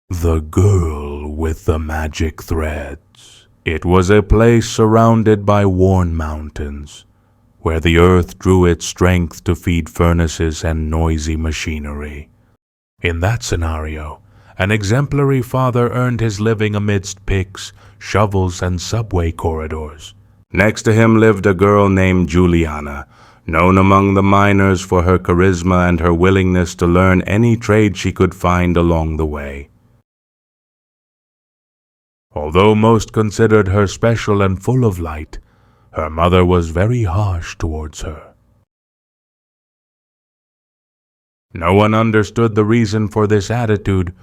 The Girl with the Magic Threads. It was a place surrounded by worn mountains, where the earth drew its strength to feed furnaces and noisy machinery. In that scenario, an exemplary father earned his living amidst picks, shovels, and subway corridors. Next to him lived a girl named Juliana, known among the miners for her charisma and her willingness to learn any trade she could find along the way. Although most considered her special and full of light, her mother was very harsh towards her. No one understood the reason for this attitude,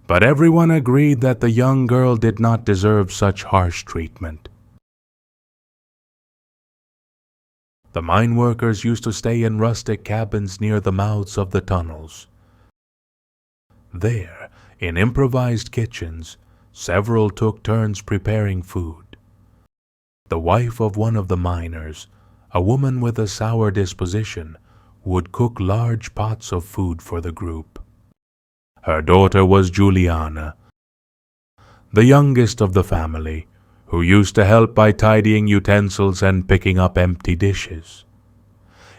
but everyone agreed that the young girl did not deserve such harsh treatment. The mine workers used to stay in rustic cabins near the mouths of the tunnels. There, in improvised kitchens, several took turns preparing food. The wife of one of the miners, a woman with a sour disposition, would cook large pots of food for the group. Her daughter was Juliana, the youngest of the family, who used to help by tidying utensils and picking up empty dishes.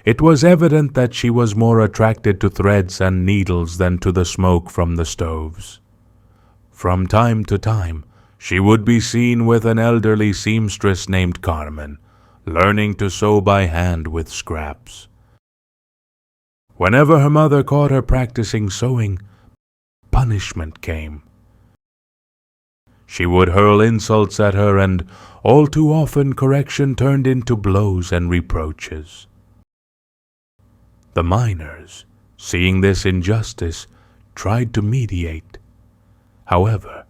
It was evident that she was more attracted to threads and needles than to the smoke from the stoves. From time to time, she would be seen with an elderly seamstress named Carmen, learning to sew by hand with scraps. Whenever her mother caught her practicing sewing, punishment came. She would hurl insults at her, and all too often correction turned into blows and reproaches. The miners, seeing this injustice, tried to mediate. However,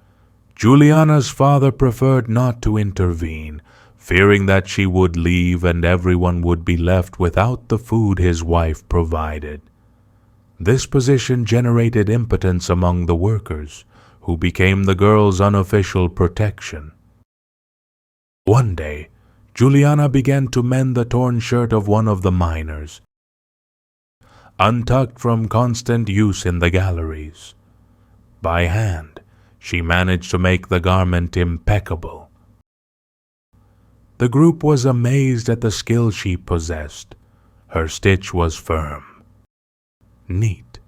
Juliana's father preferred not to intervene, fearing that she would leave and everyone would be left without the food his wife provided. This position generated impotence among the workers, who became the girl's unofficial protection. One day, Juliana began to mend the torn shirt of one of the miners, untucked from constant use in the galleries. By hand, she managed to make the garment impeccable. The group was amazed at the skill she possessed. Her stitch was firm, neat.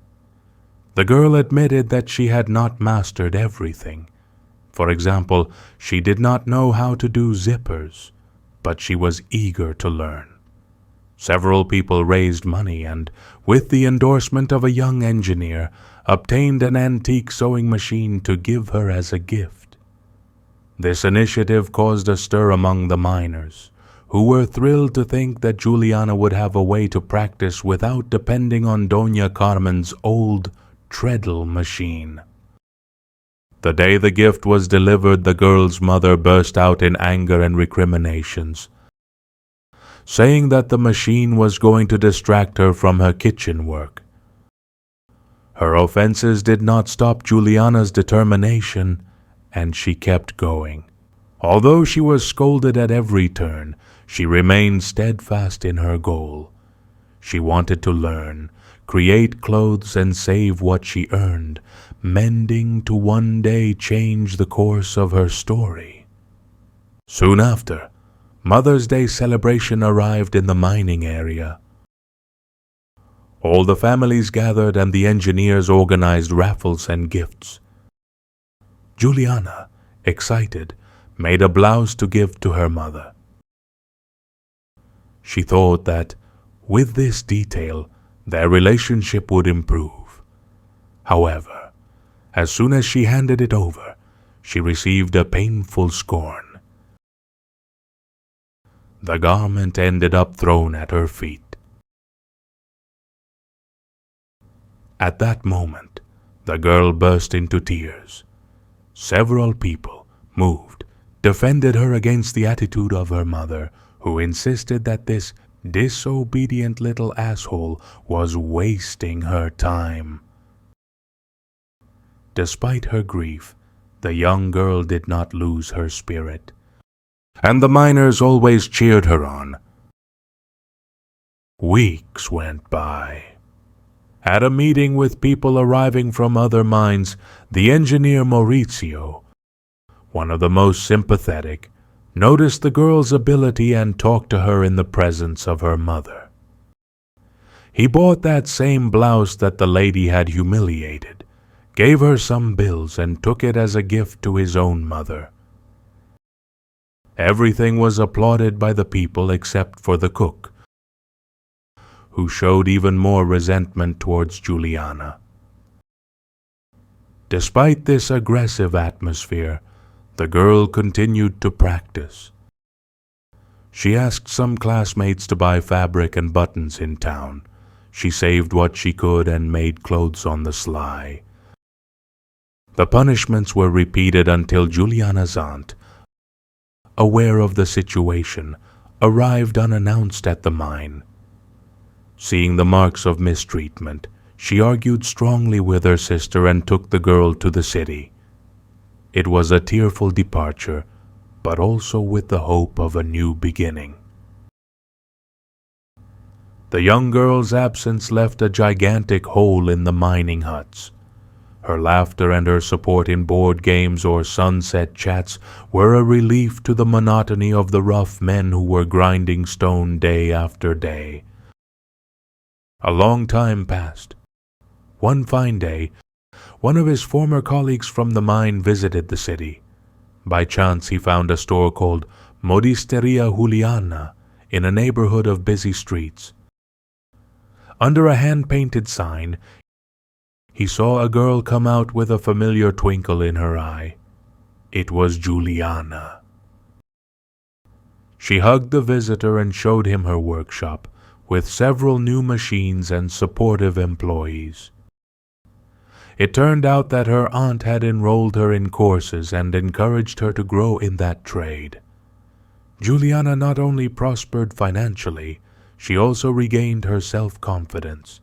The girl admitted that she had not mastered everything. For example, she did not know how to do zippers, but she was eager to learn. Several people raised money and, with the endorsement of a young engineer, obtained an antique sewing machine to give her as a gift. This initiative caused a stir among the miners, who were thrilled to think that Juliana would have a way to practice without depending on Doña Carmen's old treadle machine. The day the gift was delivered, the girl's mother burst out in anger and recriminations, saying that the machine was going to distract her from her kitchen work. Her offenses did not stop Juliana's determination, and she kept going. Although she was scolded at every turn, she remained steadfast in her goal. She wanted to learn, create clothes, and save what she earned, mending to one day change the course of her story. Soon after, Mother's Day celebration arrived in the mining area. All the families gathered and the engineers organized raffles and gifts. Juliana, excited, made a blouse to give to her mother. She thought that, with this detail, their relationship would improve. However, as soon as she handed it over, she received a painful scorn. The garment ended up thrown at her feet. At that moment, the girl burst into tears. Several people, moved, defended her against the attitude of her mother, who insisted that this disobedient little asshole was wasting her time. Despite her grief, the young girl did not lose her spirit, and the miners always cheered her on. Weeks went by, At a meeting with people arriving from other mines, the engineer Maurizio, one of the most sympathetic, noticed the girl's ability and talked to her in the presence of her mother. He bought that same blouse that the lady had humiliated, gave her some bills, and took it as a gift to his own mother. Everything was applauded by the people except for the cook, who showed even more resentment towards Juliana. Despite this aggressive atmosphere, the girl continued to practice. She asked some classmates to buy fabric and buttons in town. She saved what she could and made clothes on the sly. The punishments were repeated until Juliana's aunt, aware of the situation, arrived unannounced at the mine. Seeing the marks of mistreatment, she argued strongly with her sister and took the girl to the city. It was a tearful departure, but also with the hope of a new beginning. The young girl's absence left a gigantic hole in the mining huts. Her laughter and her support in board games or sunset chats were a relief to the monotony of the rough men who were grinding stone day after day. A long time passed. One fine day, one of his former colleagues from the mine visited the city. By chance he found a store called Modisteria Juliana in a neighborhood of busy streets. Under a hand-painted sign, he saw a girl come out with a familiar twinkle in her eye. It was Juliana. She hugged the visitor and showed him her workshop, with several new machines and supportive employees. It turned out that her aunt had enrolled her in courses and encouraged her to grow in that trade. Juliana not only prospered financially, she also regained her self-confidence.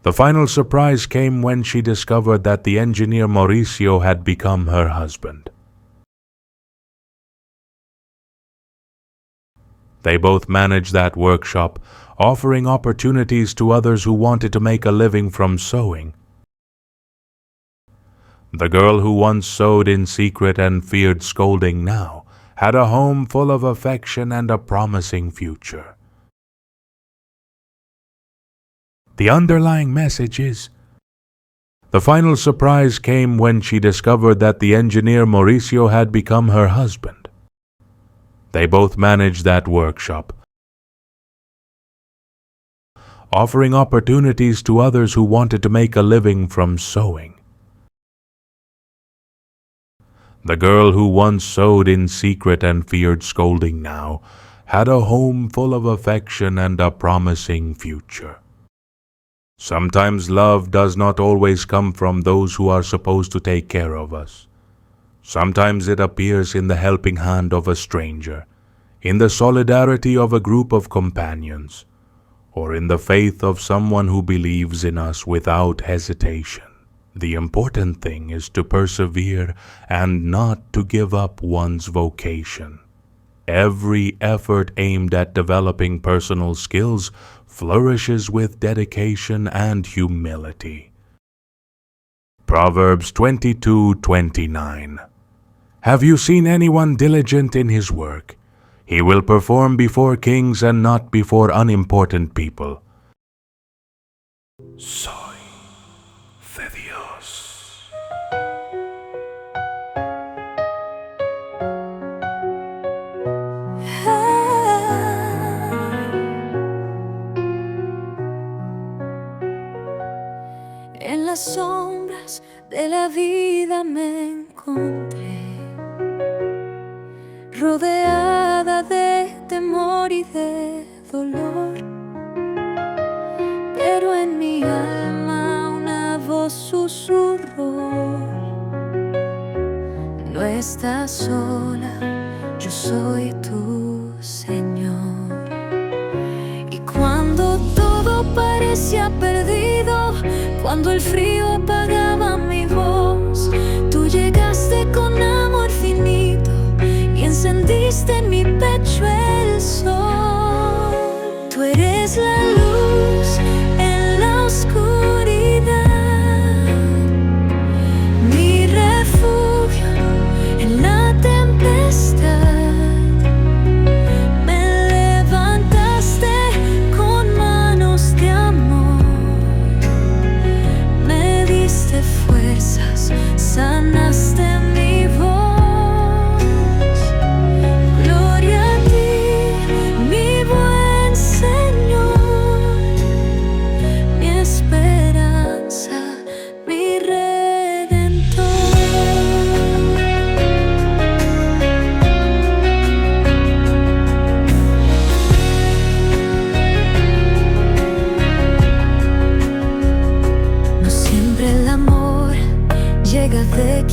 The final surprise came when she discovered that the engineer Maurizio had become her husband. They both managed that workshop, offering opportunities to others who wanted to make a living from sewing. The girl who once sewed in secret and feared scolding now had a home full of affection and a promising future. The underlying message is, the final surprise came when she discovered that the engineer Maurizio had become her husband. They both managed that workshop, offering opportunities to others who wanted to make a living from sewing. The girl who once sewed in secret and feared scolding now had a home full of affection and a promising future. Sometimes love does not always come from those who are supposed to take care of us. Sometimes it appears in the helping hand of a stranger, in the solidarity of a group of companions, or in the faith of someone who believes in us without hesitation. The important thing is to persevere and not to give up one's vocation. Every effort aimed at developing personal skills flourishes with dedication and humility. Proverbs 22:29. Have you seen anyone diligent in his work? He will perform before kings and not before unimportant people. Soy de Dios. En las sombras de la vida me encontré, rodeada de temor y de dolor, pero en mi alma una voz susurró: no estás sola, yo soy tu Señor. Y cuando todo parecía perdido, cuando el frío apagaba mi voz, tú llegaste con amor finito y encendiste en mi pecho el sol. Tú eres la luz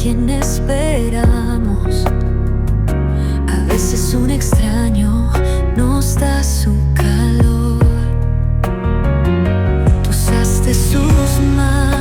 quien esperamos. A veces un extraño nos da su calor. Tú usaste sus manos